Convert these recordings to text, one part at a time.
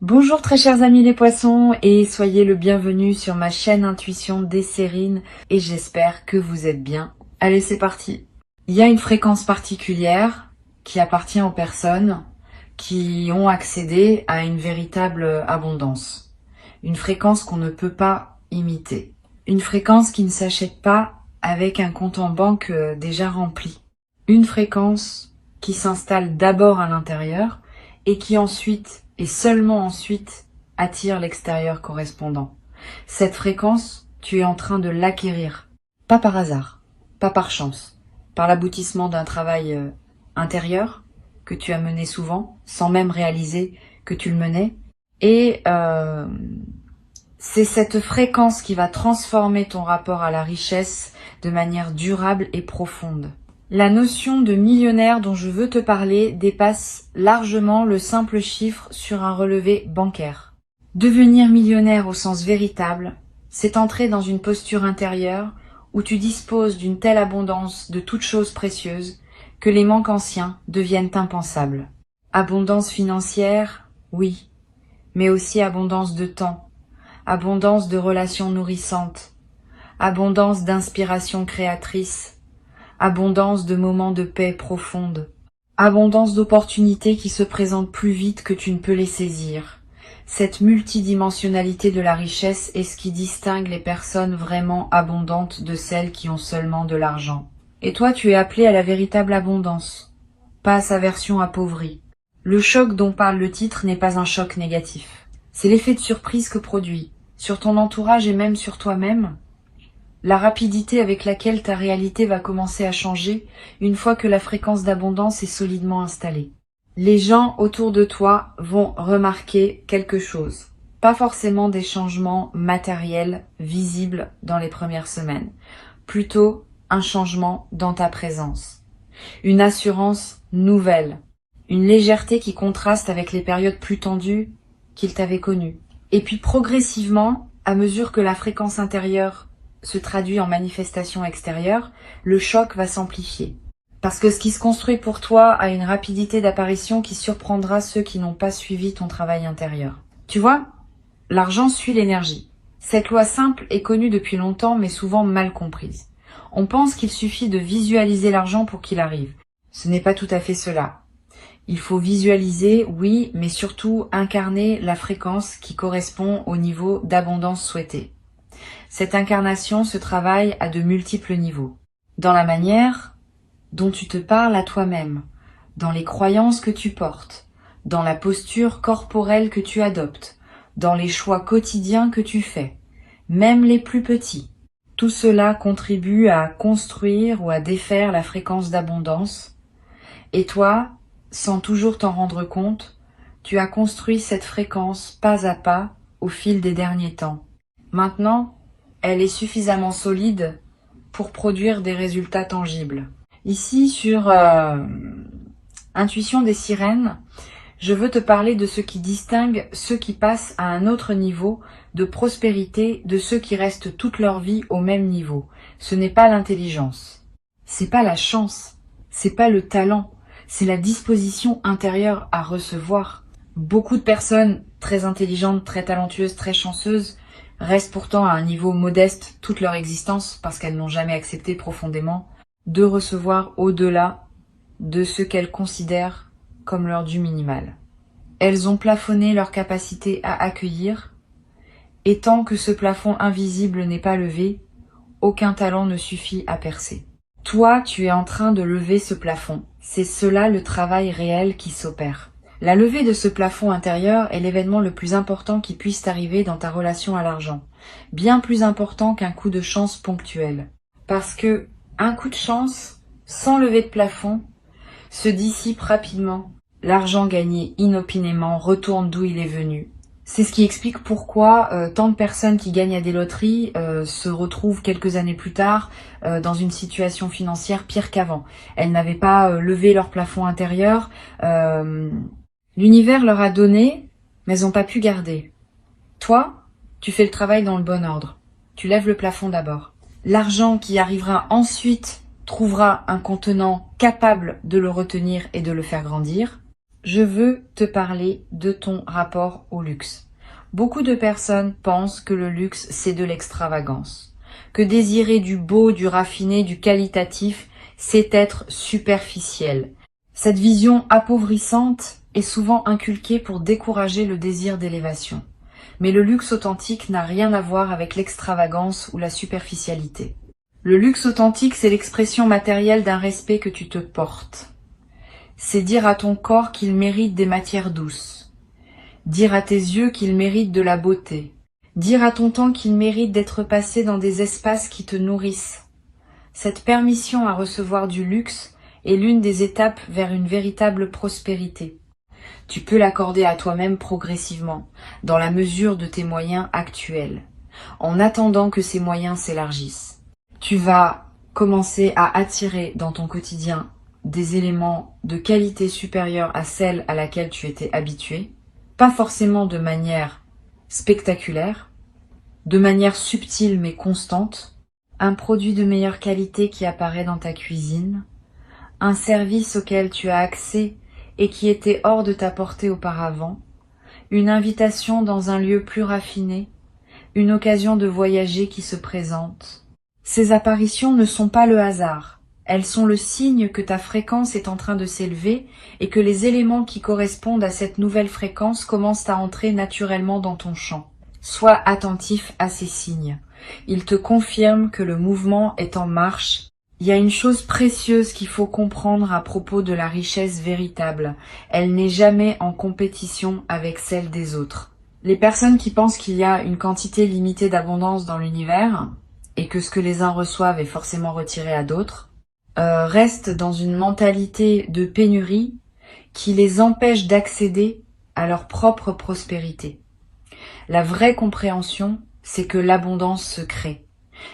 Bonjour très chers amis les poissons et soyez le bienvenu sur ma chaîne Intuition Desserine et j'espère que vous êtes bien. Allez, c'est parti. Il y a une fréquence particulière qui appartient aux personnes qui ont accédé à une véritable abondance. Une fréquence qu'on ne peut pas imiter. Une fréquence qui ne s'achète pas avec un compte en banque déjà rempli. Une fréquence qui s'installe d'abord à l'intérieur et qui ensuite, et seulement ensuite, attire l'extérieur correspondant. Cette fréquence, tu es en train de l'acquérir. Pas par hasard, pas par chance, par l'aboutissement d'un travail intérieur que tu as mené souvent, sans même réaliser que tu le menais. Et c'est cette fréquence qui va transformer ton rapport à la richesse de manière durable et profonde. La notion de millionnaire dont je veux te parler dépasse largement le simple chiffre sur un relevé bancaire. Devenir millionnaire au sens véritable, c'est entrer dans une posture intérieure où tu disposes d'une telle abondance de toutes choses précieuses que les manques anciens deviennent impensables. Abondance financière, oui, mais aussi abondance de temps, abondance de relations nourrissantes, abondance d'inspiration créatrice, abondance de moments de paix profonde, abondance d'opportunités qui se présentent plus vite que tu ne peux les saisir. Cette multidimensionnalité de la richesse est ce qui distingue les personnes vraiment abondantes de celles qui ont seulement de l'argent. Et toi, tu es appelé à la véritable abondance, pas à sa version appauvrie. Le choc dont parle le titre n'est pas un choc négatif. C'est l'effet de surprise que produit, sur ton entourage et même sur toi-même, la rapidité avec laquelle ta réalité va commencer à changer une fois que la fréquence d'abondance est solidement installée. Les gens autour de toi vont remarquer quelque chose. Pas forcément des changements matériels visibles dans les premières semaines. Plutôt un changement dans ta présence. Une assurance nouvelle. Une légèreté qui contraste avec les périodes plus tendues qu'ils t'avaient connues. Et puis progressivement, à mesure que la fréquence intérieure se traduit en manifestation extérieure, le choc va s'amplifier. Parce que ce qui se construit pour toi a une rapidité d'apparition qui surprendra ceux qui n'ont pas suivi ton travail intérieur. Tu vois, l'argent suit l'énergie. Cette loi simple est connue depuis longtemps mais souvent mal comprise. On pense qu'il suffit de visualiser l'argent pour qu'il arrive. Ce n'est pas tout à fait cela. Il faut visualiser, oui, mais surtout incarner la fréquence qui correspond au niveau d'abondance souhaité. Cette incarnation se travaille à de multiples niveaux. Dans la manière dont tu te parles à toi-même, dans les croyances que tu portes, dans la posture corporelle que tu adoptes, dans les choix quotidiens que tu fais, même les plus petits. Tout cela contribue à construire ou à défaire la fréquence d'abondance. Et toi, sans toujours t'en rendre compte, tu as construit cette fréquence pas à pas au fil des derniers temps. Maintenant, elle est suffisamment solide pour produire des résultats tangibles. Ici, sur Intuition des sirènes, je veux te parler de ce qui distingue ceux qui passent à un autre niveau de prospérité de ceux qui restent toute leur vie au même niveau. Ce n'est pas l'intelligence, c'est pas la chance, c'est pas le talent, c'est la disposition intérieure à recevoir. Beaucoup de personnes très intelligentes, très talentueuses, très chanceuses restent pourtant à un niveau modeste toute leur existence parce qu'elles n'ont jamais accepté profondément de recevoir au-delà de ce qu'elles considèrent comme leur dû minimal. Elles ont plafonné leur capacité à accueillir, et tant que ce plafond invisible n'est pas levé, aucun talent ne suffit à percer. Toi, tu es en train de lever ce plafond. C'est cela le travail réel qui s'opère. La levée de ce plafond intérieur est l'événement le plus important qui puisse t'arriver dans ta relation à l'argent. Bien plus important qu'un coup de chance ponctuel. Parce que un coup de chance, sans lever de plafond, se dissipe rapidement. L'argent gagné inopinément retourne d'où il est venu. C'est ce qui explique pourquoi tant de personnes qui gagnent à des loteries se retrouvent quelques années plus tard dans une situation financière pire qu'avant. Elles n'avaient pas levé leur plafond intérieur. L'univers leur a donné, mais elles n'ont pas pu garder. Toi, tu fais le travail dans le bon ordre. Tu lèves le plafond d'abord. L'argent qui arrivera ensuite trouvera un contenant capable de le retenir et de le faire grandir. je veux te parler de ton rapport au luxe. Beaucoup de personnes pensent que le luxe, c'est de l'extravagance, que désirer du beau, du raffiné, du qualitatif, c'est être superficiel. Cette vision appauvrissante est souvent inculquée pour décourager le désir d'élévation. Mais le luxe authentique n'a rien à voir avec l'extravagance ou la superficialité. Le luxe authentique, c'est l'expression matérielle d'un respect que tu te portes. C'est dire à ton corps qu'il mérite des matières douces. Dire à tes yeux qu'il mérite de la beauté. Dire à ton temps qu'il mérite d'être passé dans des espaces qui te nourrissent. Cette permission à recevoir du luxe est l'une des étapes vers une véritable prospérité. Tu peux l'accorder à toi-même progressivement, dans la mesure de tes moyens actuels, en attendant que ces moyens s'élargissent. Tu vas commencer à attirer dans ton quotidien des éléments de qualité supérieure à celle à laquelle tu étais habitué, pas forcément de manière spectaculaire, de manière subtile mais constante, un produit de meilleure qualité qui apparaît dans ta cuisine, un service auquel tu as accès et qui était hors de ta portée auparavant, une invitation dans un lieu plus raffiné, une occasion de voyager qui se présente. Ces apparitions ne sont pas le hasard, elles sont le signe que ta fréquence est en train de s'élever et que les éléments qui correspondent à cette nouvelle fréquence commencent à entrer naturellement dans ton champ. Sois attentif à ces signes. Ils te confirment que le mouvement est en marche. Il y a une chose précieuse qu'il faut comprendre à propos de la richesse véritable. Elle n'est jamais en compétition avec celle des autres. Les personnes qui pensent qu'il y a une quantité limitée d'abondance dans l'univers et que ce que les uns reçoivent est forcément retiré à d'autres, restent dans une mentalité de pénurie qui les empêche d'accéder à leur propre prospérité. La vraie compréhension, c'est que l'abondance se crée.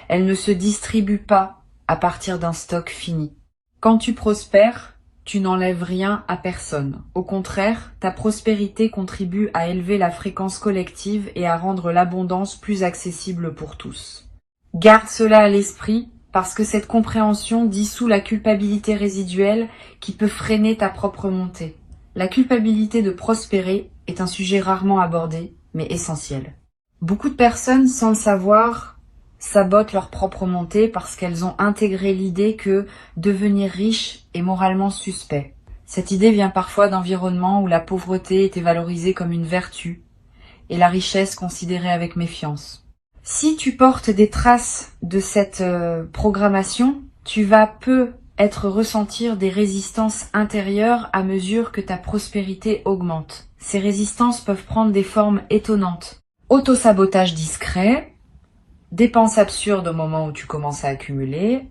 Elle ne se distribue pas à partir d'un stock fini. Quand tu prospères, tu n'enlèves rien à personne. Au contraire, ta prospérité contribue à élever la fréquence collective et à rendre l'abondance plus accessible pour tous. Garde cela à l'esprit parce que cette compréhension dissout la culpabilité résiduelle qui peut freiner ta propre montée. La culpabilité de prospérer est un sujet rarement abordé, mais essentiel. Beaucoup de personnes, sans le savoir, sabotent leur propre montée parce qu'elles ont intégré l'idée que devenir riche est moralement suspect. Cette idée vient parfois d'environnements où la pauvreté était valorisée comme une vertu et la richesse considérée avec méfiance. Si tu portes des traces de cette programmation, tu vas peu être ressentir des résistances intérieures à mesure que ta prospérité augmente. Ces résistances peuvent prendre des formes étonnantes. Autosabotage discret, dépenses absurdes au moment où tu commences à accumuler,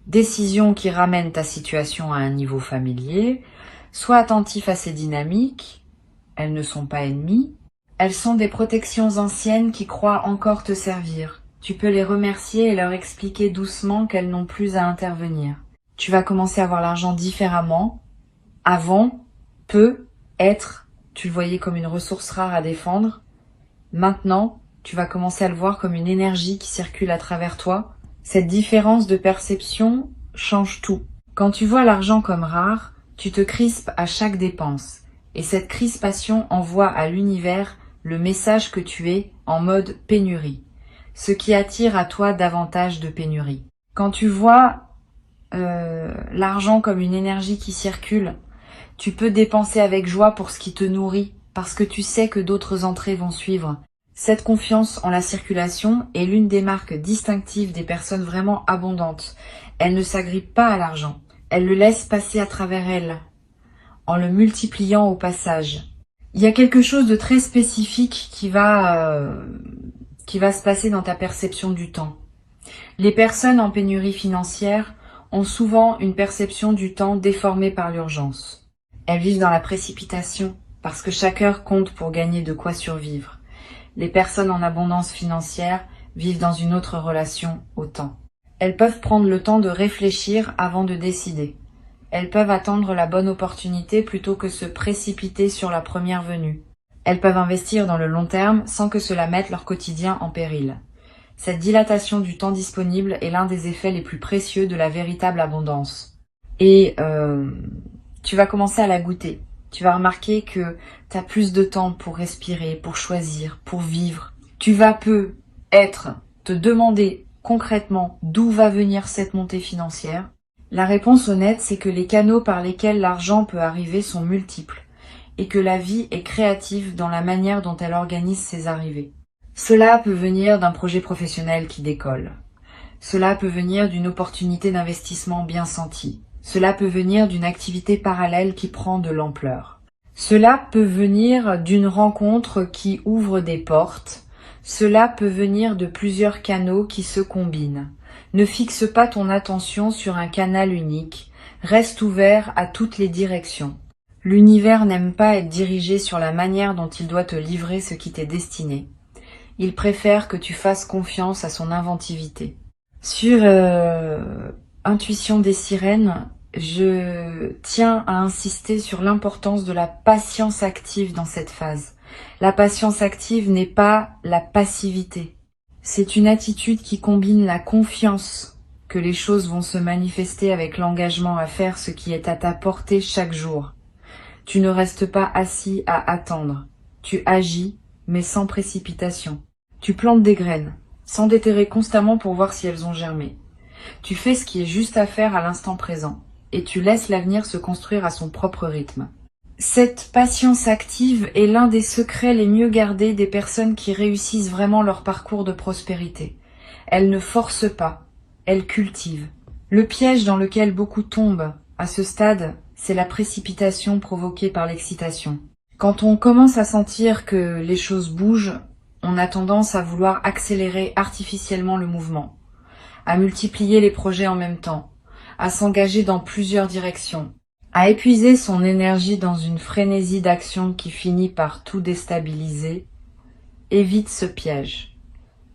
décisions qui ramènent ta situation à un niveau familier, sois attentif à ces dynamiques, elles ne sont pas ennemies, elles sont des protections anciennes qui croient encore te servir. Tu peux les remercier et leur expliquer doucement qu'elles n'ont plus à intervenir. Tu vas commencer à voir l'argent différemment. Avant, peu, être, tu le voyais comme une ressource rare à défendre. Maintenant, tu vas commencer à le voir comme une énergie qui circule à travers toi. Cette différence de perception change tout. Quand tu vois l'argent comme rare, tu te crispes à chaque dépense. Et cette crispation envoie à l'univers le message que tu es en mode pénurie. Ce qui attire à toi davantage de pénurie. Quand tu vois l'argent comme une énergie qui circule, tu peux dépenser avec joie pour ce qui te nourrit, parce que tu sais que d'autres entrées vont suivre. Cette confiance en la circulation est l'une des marques distinctives des personnes vraiment abondantes. Elles ne s'agrippent pas à l'argent. Elles le laissent passer à travers elles, en le multipliant au passage. Il y a quelque chose de très spécifique qui va se passer dans ta perception du temps. Les personnes en pénurie financière ont souvent une perception du temps déformée par l'urgence. Elles vivent dans la précipitation, parce que chaque heure compte pour gagner de quoi survivre. Les personnes en abondance financière vivent dans une autre relation au temps. Elles peuvent prendre le temps de réfléchir avant de décider. Elles peuvent attendre la bonne opportunité plutôt que se précipiter sur la première venue. Elles peuvent investir dans le long terme sans que cela mette leur quotidien en péril. Cette dilatation du temps disponible est l'un des effets les plus précieux de la véritable abondance. Et tu vas commencer à la goûter. Tu vas remarquer que tu as plus de temps pour respirer, pour choisir, pour vivre. Tu vas te demander concrètement d'où va venir cette montée financière. La réponse honnête, c'est que les canaux par lesquels l'argent peut arriver sont multiples et que la vie est créative dans la manière dont elle organise ses arrivées. Cela peut venir d'un projet professionnel qui décolle. Cela peut venir d'une opportunité d'investissement bien sentie. Cela peut venir d'une activité parallèle qui prend de l'ampleur. Cela peut venir d'une rencontre qui ouvre des portes. Cela peut venir de plusieurs canaux qui se combinent. Ne fixe pas ton attention sur un canal unique. Reste ouvert à toutes les directions. L'univers n'aime pas être dirigé sur la manière dont il doit te livrer ce qui t'est destiné. Il préfère que tu fasses confiance à son inventivité. Sur Intuition des sirènes, je tiens à insister sur l'importance de la patience active dans cette phase. La patience active n'est pas la passivité. C'est une attitude qui combine la confiance que les choses vont se manifester avec l'engagement à faire ce qui est à ta portée chaque jour. Tu ne restes pas assis à attendre. Tu agis, mais sans précipitation. Tu plantes des graines, sans déterrer constamment pour voir si elles ont germé. Tu fais ce qui est juste à faire à l'instant présent, et tu laisses l'avenir se construire à son propre rythme. Cette patience active est l'un des secrets les mieux gardés des personnes qui réussissent vraiment leur parcours de prospérité. Elles ne forcent pas, elles cultivent. Le piège dans lequel beaucoup tombent à ce stade, c'est la précipitation provoquée par l'excitation. Quand on commence à sentir que les choses bougent, on a tendance à vouloir accélérer artificiellement le mouvement, à multiplier les projets en même temps, à s'engager dans plusieurs directions, à épuiser son énergie dans une frénésie d'action qui finit par tout déstabiliser. Évite ce piège.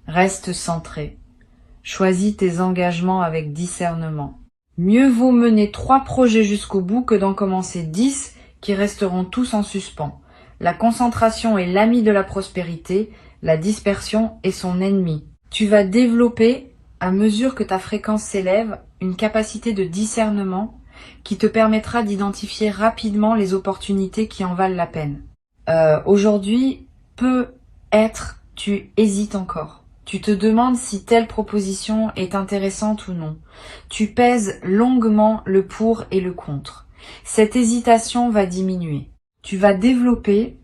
Reste centré. Choisis tes engagements avec discernement. Mieux vaut mener 3 projets jusqu'au bout que d'en commencer 10 qui resteront tous en suspens. La concentration est l'ami de la prospérité, la dispersion est son ennemi. Tu vas développer, à mesure que ta fréquence s'élève, une capacité de discernement qui te permettra d'identifier rapidement les opportunités qui en valent la peine. Aujourd'hui, peut-être tu hésites encore. Tu te demandes si telle proposition est intéressante ou non. Tu pèses longuement le pour et le contre. Cette hésitation va diminuer. Tu vas développer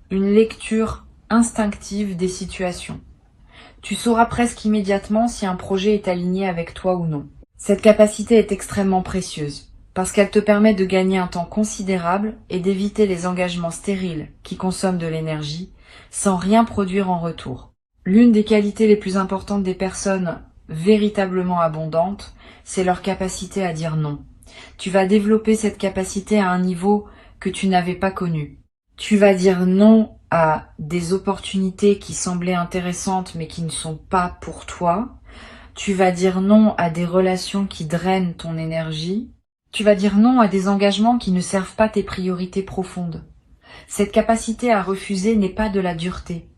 une lecture instinctive des situations. Tu sauras presque immédiatement si un projet est aligné avec toi ou non. Cette capacité est extrêmement précieuse parce qu'elle te permet de gagner un temps considérable et d'éviter les engagements stériles qui consomment de l'énergie sans rien produire en retour. L'une des qualités les plus importantes des personnes véritablement abondantes, c'est leur capacité à dire non. Tu vas développer cette capacité à un niveau que tu n'avais pas connu. Tu vas dire non à des opportunités qui semblaient intéressantes mais qui ne sont pas pour toi. Tu vas dire non à des relations qui drainent ton énergie. Tu vas dire non à des engagements qui ne servent pas tes priorités profondes. Cette capacité à refuser n'est pas de la dureté.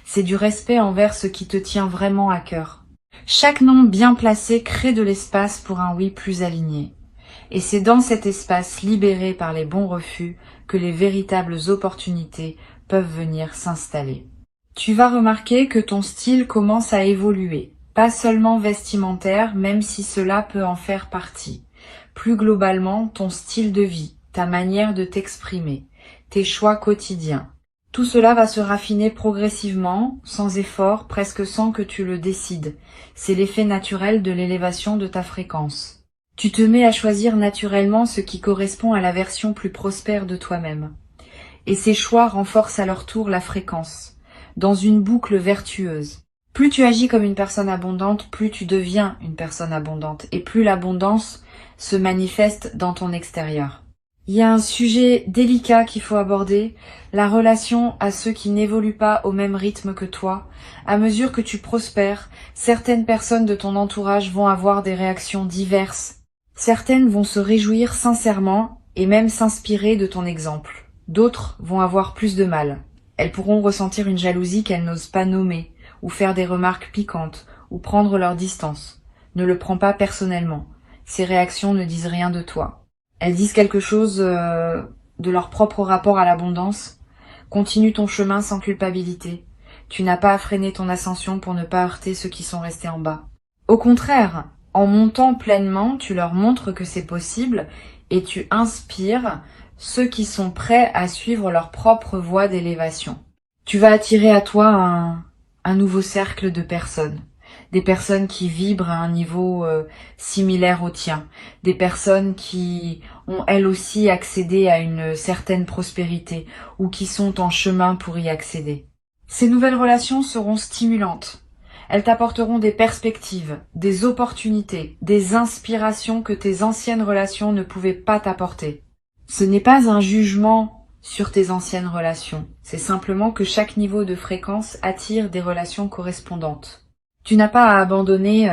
C'est du respect envers ce qui te tient vraiment à cœur. Chaque non bien placé crée de l'espace pour un oui plus aligné. Et c'est dans cet espace libéré par les bons refus que les véritables opportunités peuvent venir s'installer. Tu vas remarquer que ton style commence à évoluer, pas seulement vestimentaire, même si cela peut en faire partie. Plus globalement, ton style de vie, ta manière de t'exprimer, tes choix quotidiens. Tout cela va se raffiner progressivement, sans effort, presque sans que tu le décides. C'est l'effet naturel de l'élévation de ta fréquence. Tu te mets à choisir naturellement ce qui correspond à la version plus prospère de toi-même. Et ces choix renforcent à leur tour la fréquence, dans une boucle vertueuse. Plus tu agis comme une personne abondante, plus tu deviens une personne abondante, et plus l'abondance se manifeste dans ton extérieur. Il y a un sujet délicat qu'il faut aborder, la relation à ceux qui n'évoluent pas au même rythme que toi. À mesure que tu prospères, certaines personnes de ton entourage vont avoir des réactions diverses. Certaines vont se réjouir sincèrement et même s'inspirer de ton exemple. D'autres vont avoir plus de mal. Elles pourront ressentir une jalousie qu'elles n'osent pas nommer, ou faire des remarques piquantes, ou prendre leur distance. Ne le prends pas personnellement. Ces réactions ne disent rien de toi. Elles disent quelque chose de leur propre rapport à l'abondance, continue ton chemin sans culpabilité. Tu n'as pas à freiner ton ascension pour ne pas heurter ceux qui sont restés en bas. Au contraire, en montant pleinement, tu leur montres que c'est possible et tu inspires ceux qui sont prêts à suivre leur propre voie d'élévation. Tu vas attirer à toi un nouveau cercle de personnes. Des personnes qui vibrent à un niveau similaire au tien. Des personnes qui ont elles aussi accédé à une certaine prospérité ou qui sont en chemin pour y accéder. Ces nouvelles relations seront stimulantes. Elles t'apporteront des perspectives, des opportunités, des inspirations que tes anciennes relations ne pouvaient pas t'apporter. Ce n'est pas un jugement sur tes anciennes relations, c'est simplement que chaque niveau de fréquence attire des relations correspondantes. Tu n'as pas à abandonner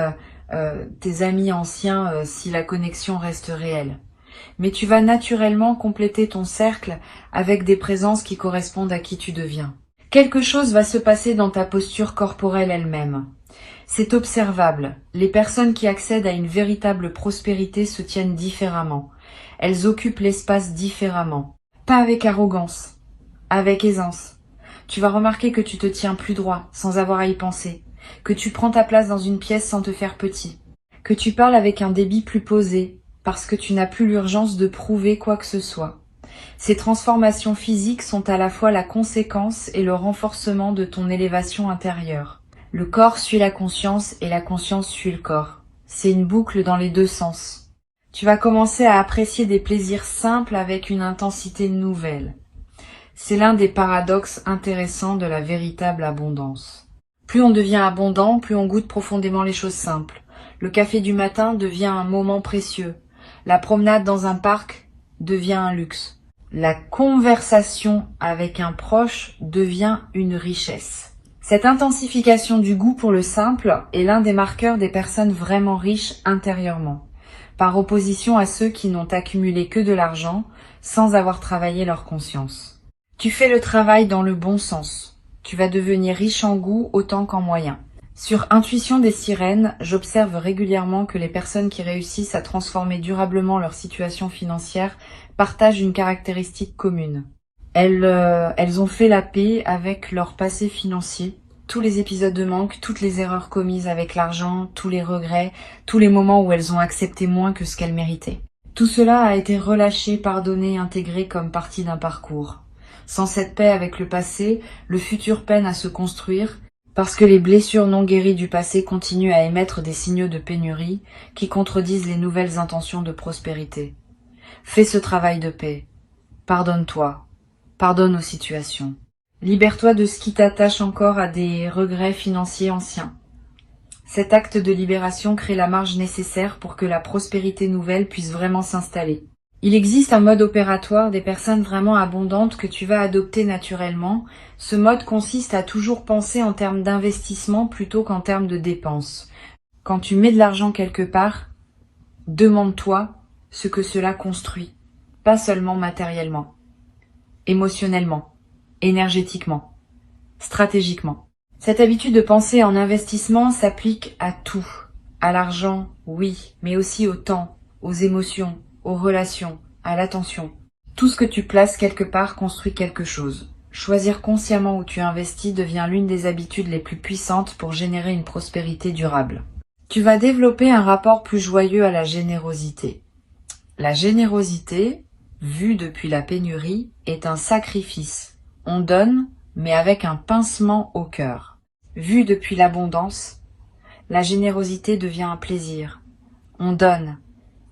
tes amis anciens si la connexion reste réelle. Mais tu vas naturellement compléter ton cercle avec des présences qui correspondent à qui tu deviens. Quelque chose va se passer dans ta posture corporelle elle-même. C'est observable. Les personnes qui accèdent à une véritable prospérité se tiennent différemment. Elles occupent l'espace différemment. Pas avec arrogance, avec aisance. Tu vas remarquer que tu te tiens plus droit, sans avoir à y penser. Que tu prends ta place dans une pièce sans te faire petit. Que tu parles avec un débit plus posé, parce que tu n'as plus l'urgence de prouver quoi que ce soit. Ces transformations physiques sont à la fois la conséquence et le renforcement de ton élévation intérieure. Le corps suit la conscience et la conscience suit le corps. C'est une boucle dans les deux sens. Tu vas commencer à apprécier des plaisirs simples avec une intensité nouvelle. C'est l'un des paradoxes intéressants de la véritable abondance. Plus on devient abondant, plus on goûte profondément les choses simples. Le café du matin devient un moment précieux. La promenade dans un parc devient un luxe. La conversation avec un proche devient une richesse. Cette intensification du goût pour le simple est l'un des marqueurs des personnes vraiment riches intérieurement, par opposition à ceux qui n'ont accumulé que de l'argent sans avoir travaillé leur conscience. Tu fais le travail dans le bon sens. Tu vas devenir riche en goût autant qu'en moyens. Sur Intuition des sirènes, j'observe régulièrement que les personnes qui réussissent à transformer durablement leur situation financière partagent une caractéristique commune. Elles ont fait la paix avec leur passé financier, tous les épisodes de manque, toutes les erreurs commises avec l'argent, tous les regrets, tous les moments où elles ont accepté moins que ce qu'elles méritaient. Tout cela a été relâché, pardonné, intégré comme partie d'un parcours. Sans cette paix avec le passé, le futur peine à se construire, parce que les blessures non guéries du passé continuent à émettre des signaux de pénurie qui contredisent les nouvelles intentions de prospérité. Fais ce travail de paix. Pardonne-toi. Pardonne aux situations. Libère-toi de ce qui t'attache encore à des regrets financiers anciens. Cet acte de libération crée la marge nécessaire pour que la prospérité nouvelle puisse vraiment s'installer. Il existe un mode opératoire des personnes vraiment abondantes que tu vas adopter naturellement. Ce mode consiste à toujours penser en termes d'investissement plutôt qu'en termes de dépenses. Quand tu mets de l'argent quelque part, demande-toi ce que cela construit, pas seulement matériellement, émotionnellement, énergétiquement, stratégiquement. Cette habitude de penser en investissement s'applique à tout. À l'argent, oui, mais aussi au temps, aux émotions, aux relations, à l'attention. Tout ce que tu places quelque part construit quelque chose. Choisir consciemment où tu investis devient l'une des habitudes les plus puissantes pour générer une prospérité durable. Tu vas développer un rapport plus joyeux à la générosité. La générosité, vue depuis la pénurie, est un sacrifice. On donne, mais avec un pincement au cœur. Vue depuis l'abondance, la générosité devient un plaisir. On donne,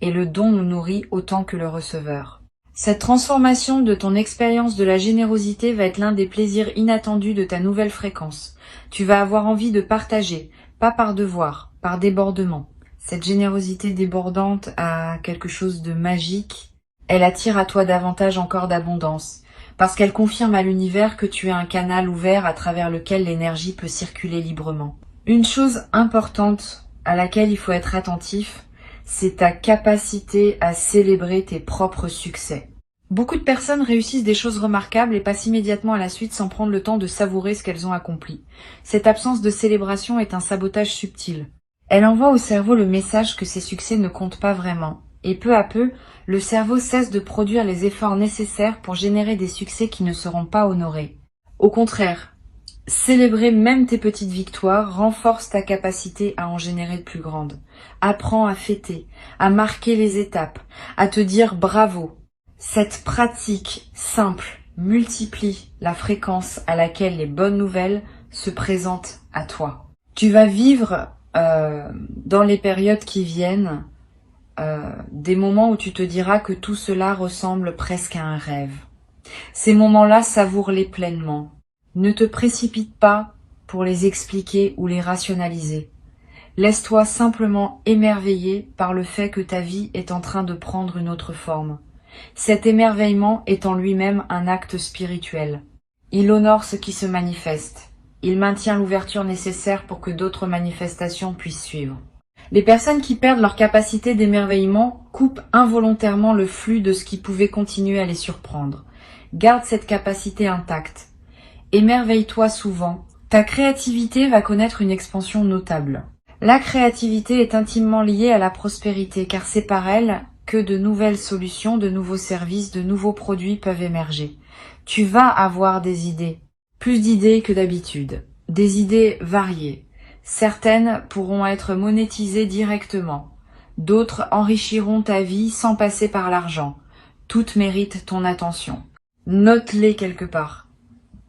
et le don nous nourrit autant que le receveur. Cette transformation de ton expérience de la générosité va être l'un des plaisirs inattendus de ta nouvelle fréquence. Tu vas avoir envie de partager, pas par devoir, par débordement. Cette générosité débordante a quelque chose de magique. Elle attire à toi davantage encore d'abondance, parce qu'elle confirme à l'univers que tu es un canal ouvert à travers lequel l'énergie peut circuler librement. Une chose importante à laquelle il faut être attentif, c'est ta capacité à célébrer tes propres succès. Beaucoup de personnes réussissent des choses remarquables et passent immédiatement à la suite sans prendre le temps de savourer ce qu'elles ont accompli. Cette absence de célébration est un sabotage subtil. Elle envoie au cerveau le message que ces succès ne comptent pas vraiment, Et peu à peu, le cerveau cesse de produire les efforts nécessaires pour générer des succès qui ne seront pas honorés. Au contraire, célébrer même tes petites victoires renforce ta capacité à en générer de plus grandes. Apprends à fêter, à marquer les étapes, à te dire bravo. Cette pratique simple multiplie la fréquence à laquelle les bonnes nouvelles se présentent à toi. Tu vas vivre dans les périodes qui viennent des moments où tu te diras que tout cela ressemble presque à un rêve. Ces moments-là, savoure-les pleinement. Ne te précipite pas pour les expliquer ou les rationaliser. Laisse-toi simplement émerveiller par le fait que ta vie est en train de prendre une autre forme. Cet émerveillement est en lui-même un acte spirituel. Il honore ce qui se manifeste. Il maintient l'ouverture nécessaire pour que d'autres manifestations puissent suivre. Les personnes qui perdent leur capacité d'émerveillement coupent involontairement le flux de ce qui pouvait continuer à les surprendre. Garde cette capacité intacte. Émerveille-toi souvent. Ta créativité va connaître une expansion notable. La créativité est intimement liée à la prospérité car c'est par elle que de nouvelles solutions, de nouveaux services, de nouveaux produits peuvent émerger. Tu vas avoir des idées, plus d'idées que d'habitude, des idées variées. Certaines pourront être monétisées directement, d'autres enrichiront ta vie sans passer par l'argent. Toutes méritent ton attention. Note-les quelque part.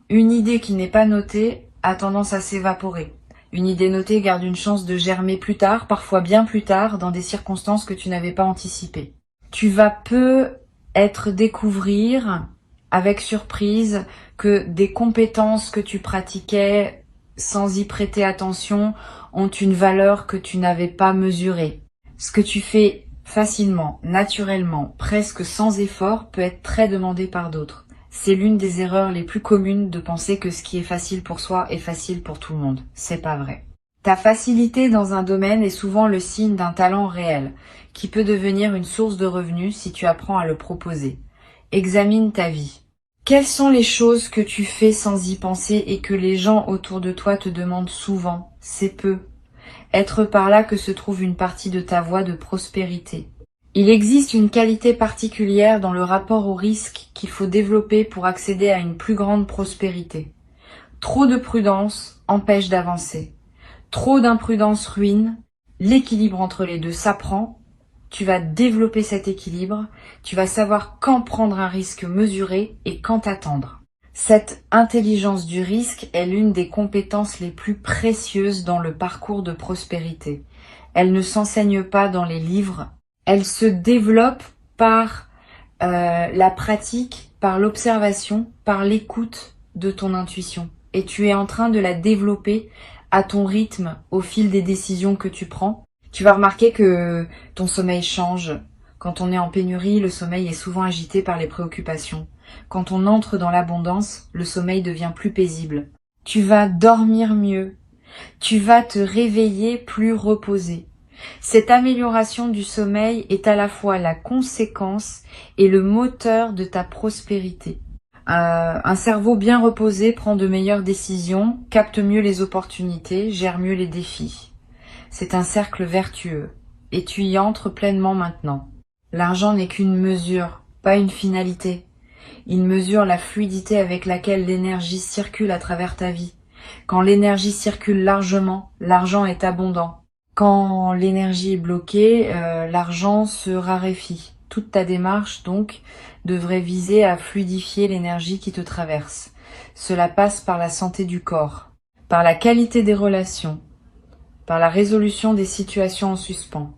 Une idée qui n'est pas notée a tendance à s'évaporer. Une idée notée garde une chance de germer plus tard, parfois bien plus tard, dans des circonstances que tu n'avais pas anticipées. Tu vas peut-être découvrir, avec surprise, que des compétences que tu pratiquais sans y prêter attention ont une valeur que tu n'avais pas mesurée. Ce que tu fais facilement, naturellement, presque sans effort, peut être très demandé par d'autres. C'est l'une des erreurs les plus communes de penser que ce qui est facile pour soi est facile pour tout le monde. C'est pas vrai. Ta facilité dans un domaine est souvent le signe d'un talent réel, qui peut devenir une source de revenus si tu apprends à le proposer. Examine ta vie. Quelles sont les choses que tu fais sans y penser et que les gens autour de toi te demandent souvent? C'est peu. Être par là que se trouve une partie de ta voie de prospérité. Il existe une qualité particulière dans le rapport au risque qu'il faut développer pour accéder à une plus grande prospérité. Trop de prudence empêche d'avancer. Trop d'imprudence ruine. L'équilibre entre les deux s'apprend. Tu vas développer cet équilibre. Tu vas savoir quand prendre un risque mesuré et quand attendre. Cette intelligence du risque est l'une des compétences les plus précieuses dans le parcours de prospérité. Elle ne s'enseigne pas dans les livres. Elle se développe par la pratique, par l'observation, par l'écoute de ton intuition. Et tu es en train de la développer à ton rythme au fil des décisions que tu prends. Tu vas remarquer que ton sommeil change. Quand on est en pénurie, le sommeil est souvent agité par les préoccupations. Quand on entre dans l'abondance, le sommeil devient plus paisible. Tu vas dormir mieux. Tu vas te réveiller plus reposé. Cette amélioration du sommeil est à la fois la conséquence et le moteur de ta prospérité. Un cerveau bien reposé prend de meilleures décisions, capte mieux les opportunités, gère mieux les défis. C'est un cercle vertueux, et tu y entres pleinement maintenant. L'argent n'est qu'une mesure, pas une finalité. Il mesure la fluidité avec laquelle l'énergie circule à travers ta vie. Quand l'énergie circule largement, l'argent est abondant. Quand l'énergie est bloquée, l'argent se raréfie. Toute ta démarche, donc, devrait viser à fluidifier l'énergie qui te traverse. Cela passe par la santé du corps, par la qualité des relations, par la résolution des situations en suspens,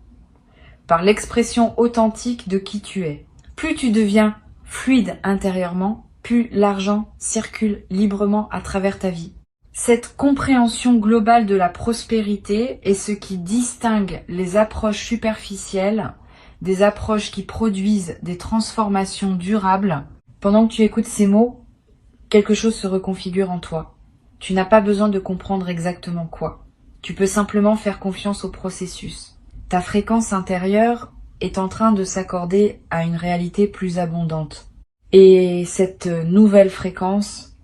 par l'expression authentique de qui tu es. Plus tu deviens fluide intérieurement, plus l'argent circule librement à travers ta vie. Cette compréhension globale de la prospérité est ce qui distingue les approches superficielles des approches qui produisent des transformations durables. Pendant que tu écoutes ces mots, quelque chose se reconfigure en toi. Tu n'as pas besoin de comprendre exactement quoi. Tu peux simplement faire confiance au processus. Ta fréquence intérieure est en train de s'accorder à une réalité plus abondante. Et cette nouvelle fréquence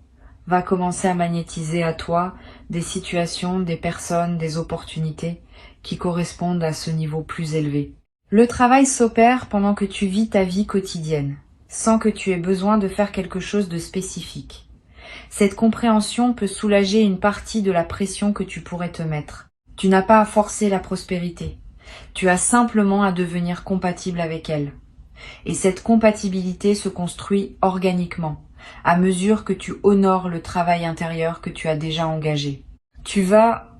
va commencer à magnétiser à toi des situations, des personnes, des opportunités qui correspondent à ce niveau plus élevé. Le travail s'opère pendant que tu vis ta vie quotidienne, sans que tu aies besoin de faire quelque chose de spécifique. Cette compréhension peut soulager une partie de la pression que tu pourrais te mettre. Tu n'as pas à forcer la prospérité. Tu as simplement à devenir compatible avec elle. Et cette compatibilité se construit organiquement, à mesure que tu honores le travail intérieur que tu as déjà engagé. Tu vas,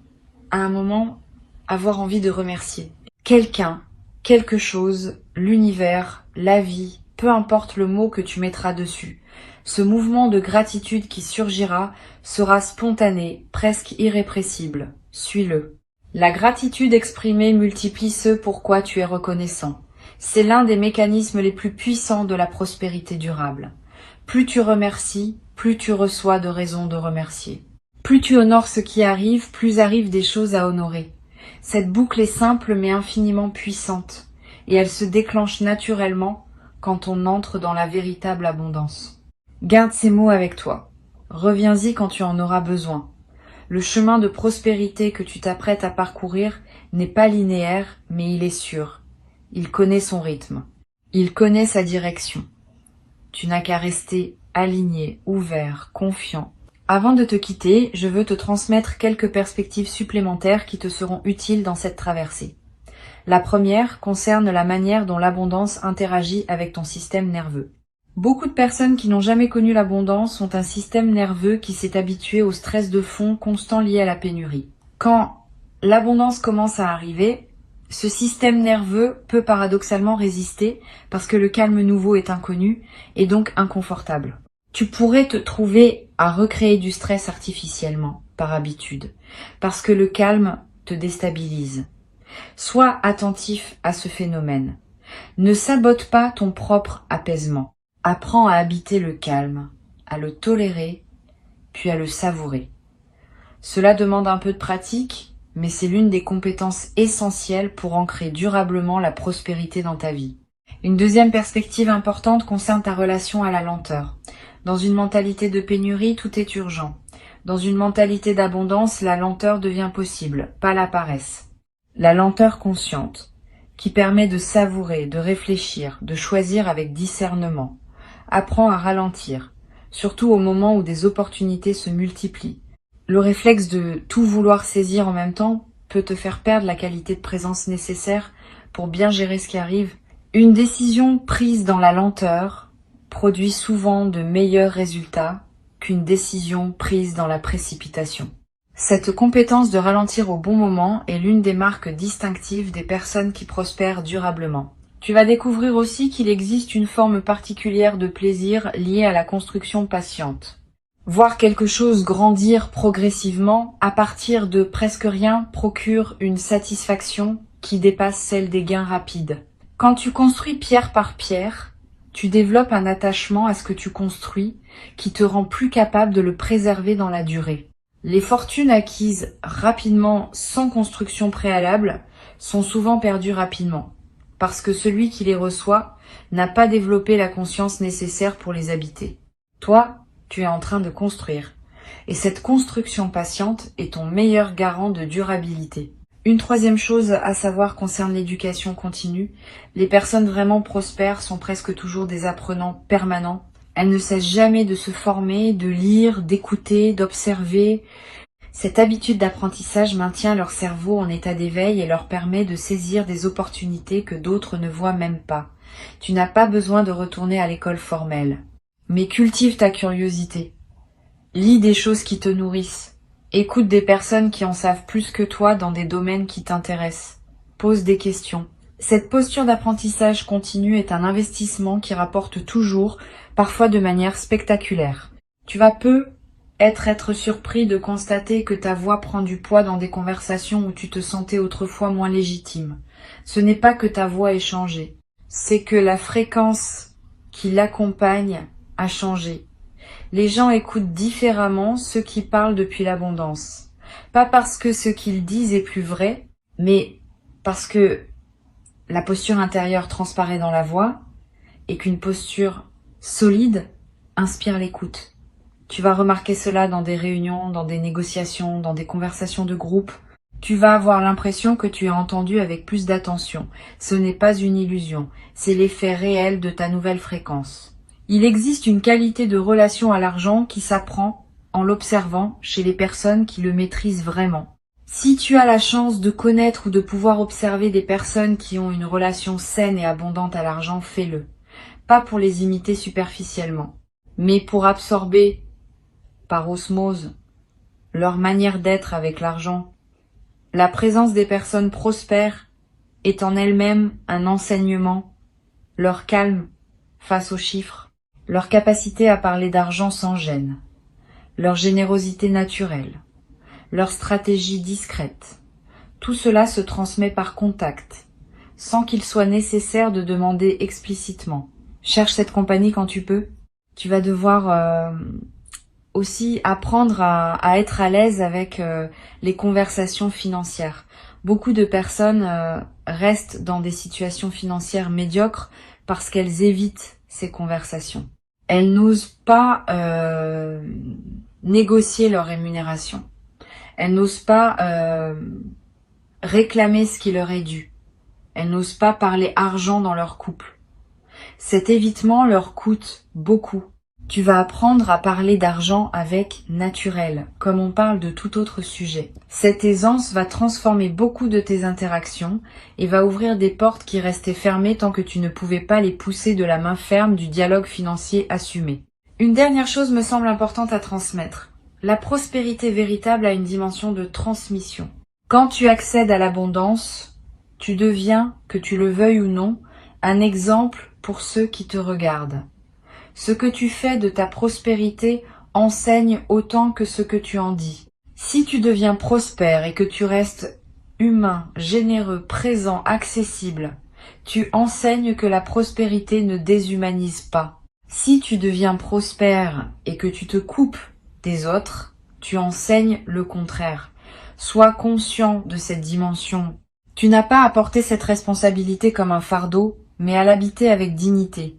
à un moment, avoir envie de remercier quelqu'un, quelque chose, l'univers, la vie, peu importe le mot que tu mettras dessus. Ce mouvement de gratitude qui surgira sera spontané, presque irrépressible. Suis-le. La gratitude exprimée multiplie ce pourquoi tu es reconnaissant. C'est l'un des mécanismes les plus puissants de la prospérité durable. Plus tu remercies, plus tu reçois de raisons de remercier. Plus tu honores ce qui arrive, plus arrivent des choses à honorer. Cette boucle est simple mais infiniment puissante, et elle se déclenche naturellement quand on entre dans la véritable abondance. Garde ces mots avec toi. Reviens-y quand tu en auras besoin. Le chemin de prospérité que tu t'apprêtes à parcourir n'est pas linéaire, mais il est sûr. Il connaît son rythme. Il connaît sa direction. Tu n'as qu'à rester aligné, ouvert, confiant. Avant de te quitter, je veux te transmettre quelques perspectives supplémentaires qui te seront utiles dans cette traversée. La première concerne la manière dont l'abondance interagit avec ton système nerveux. Beaucoup de personnes qui n'ont jamais connu l'abondance ont un système nerveux qui s'est habitué au stress de fond constant lié à la pénurie. Quand l'abondance commence à arriver, ce système nerveux peut paradoxalement résister parce que le calme nouveau est inconnu et donc inconfortable. Tu pourrais te trouver à recréer du stress artificiellement, par habitude, parce que le calme te déstabilise. Sois attentif à ce phénomène. Ne sabote pas ton propre apaisement. Apprends à habiter le calme, à le tolérer, puis à le savourer. Cela demande un peu de pratique, mais c'est l'une des compétences essentielles pour ancrer durablement la prospérité dans ta vie. Une deuxième perspective importante concerne ta relation à la lenteur. Dans une mentalité de pénurie, tout est urgent. Dans une mentalité d'abondance, la lenteur devient possible, pas la paresse. La lenteur consciente, qui permet de savourer, de réfléchir, de choisir avec discernement. Apprends à ralentir, surtout au moment où des opportunités se multiplient. Le réflexe de tout vouloir saisir en même temps peut te faire perdre la qualité de présence nécessaire pour bien gérer ce qui arrive. Une décision prise dans la lenteur produit souvent de meilleurs résultats qu'une décision prise dans la précipitation. Cette compétence de ralentir au bon moment est l'une des marques distinctives des personnes qui prospèrent durablement. Tu vas découvrir aussi qu'il existe une forme particulière de plaisir liée à la construction patiente. Voir quelque chose grandir progressivement à partir de presque rien procure une satisfaction qui dépasse celle des gains rapides. Quand tu construis pierre par pierre, tu développes un attachement à ce que tu construis qui te rend plus capable de le préserver dans la durée. Les fortunes acquises rapidement sans construction préalable sont souvent perdues rapidement, parce que celui qui les reçoit n'a pas développé la conscience nécessaire pour les habiter. Toi, tu es en train de construire, et cette construction patiente est ton meilleur garant de durabilité. Une troisième chose à savoir concerne l'éducation continue. Les personnes vraiment prospères sont presque toujours des apprenants permanents. Elles ne cessent jamais de se former, de lire, d'écouter, d'observer. Cette habitude d'apprentissage maintient leur cerveau en état d'éveil et leur permet de saisir des opportunités que d'autres ne voient même pas. Tu n'as pas besoin de retourner à l'école formelle. Mais cultive ta curiosité. Lis des choses qui te nourrissent. Écoute des personnes qui en savent plus que toi dans des domaines qui t'intéressent. Pose des questions. Cette posture d'apprentissage continu est un investissement qui rapporte toujours, parfois de manière spectaculaire. Tu vas être surpris de constater que ta voix prend du poids dans des conversations où tu te sentais autrefois moins légitime. Ce n'est pas que ta voix ait changé, c'est que la fréquence qui l'accompagne a changé. Les gens écoutent différemment ceux qui parlent depuis l'abondance. Pas parce que ce qu'ils disent est plus vrai, mais parce que la posture intérieure transparaît dans la voix et qu'une posture solide inspire l'écoute. Tu vas remarquer cela dans des réunions, dans des négociations, dans des conversations de groupe. Tu vas avoir l'impression que tu es entendu avec plus d'attention. Ce n'est pas une illusion, c'est l'effet réel de ta nouvelle fréquence. Il existe une qualité de relation à l'argent qui s'apprend en l'observant chez les personnes qui le maîtrisent vraiment. Si tu as la chance de connaître ou de pouvoir observer des personnes qui ont une relation saine et abondante à l'argent, fais-le. Pas pour les imiter superficiellement, mais pour absorber par osmose leur manière d'être avec l'argent. La présence des personnes prospères est en elle-même un enseignement, leur calme face aux chiffres, leur capacité à parler d'argent sans gêne, leur générosité naturelle, leur stratégie discrète. Tout cela se transmet par contact, sans qu'il soit nécessaire de demander explicitement. Cherche cette compagnie quand tu peux. Tu vas devoir aussi apprendre à être à l'aise avec les conversations financières. Beaucoup de personnes restent dans des situations financières médiocres parce qu'elles évitent ces conversations. Elles n'osent pas négocier leur rémunération. Elles n'osent pas réclamer ce qui leur est dû. Elles n'osent pas parler argent dans leur couple. Cet évitement leur coûte beaucoup. Tu vas apprendre à parler d'argent avec naturel, comme on parle de tout autre sujet. Cette aisance va transformer beaucoup de tes interactions et va ouvrir des portes qui restaient fermées tant que tu ne pouvais pas les pousser de la main ferme du dialogue financier assumé. Une dernière chose me semble importante à transmettre. La prospérité véritable a une dimension de transmission. Quand tu accèdes à l'abondance, tu deviens, que tu le veuilles ou non, un exemple pour ceux qui te regardent. Ce que tu fais de ta prospérité enseigne autant que ce que tu en dis. Si tu deviens prospère et que tu restes humain, généreux, présent, accessible, tu enseignes que la prospérité ne déshumanise pas. Si tu deviens prospère et que tu te coupes des autres, tu enseignes le contraire. Sois conscient de cette dimension. Tu n'as pas à porter cette responsabilité comme un fardeau, mais à l'habiter avec dignité.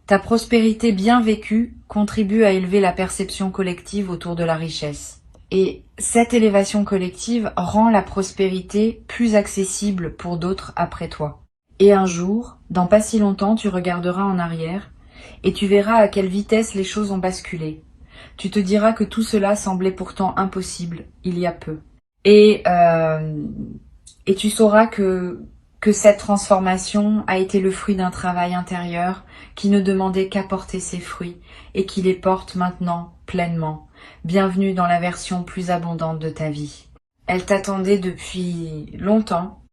Ta prospérité bien vécue contribue à élever la perception collective autour de la richesse. Et cette élévation collective rend la prospérité plus accessible pour d'autres après toi. Et un jour, dans pas si longtemps, tu regarderas en arrière et tu verras à quelle vitesse les choses ont basculé. Tu te diras que tout cela semblait pourtant impossible il y a peu. Et tu sauras que cette transformation a été le fruit d'un travail intérieur qui ne demandait qu'à porter ses fruits et qui les porte maintenant pleinement. Bienvenue dans la version plus abondante de ta vie. Elle t'attendait depuis longtemps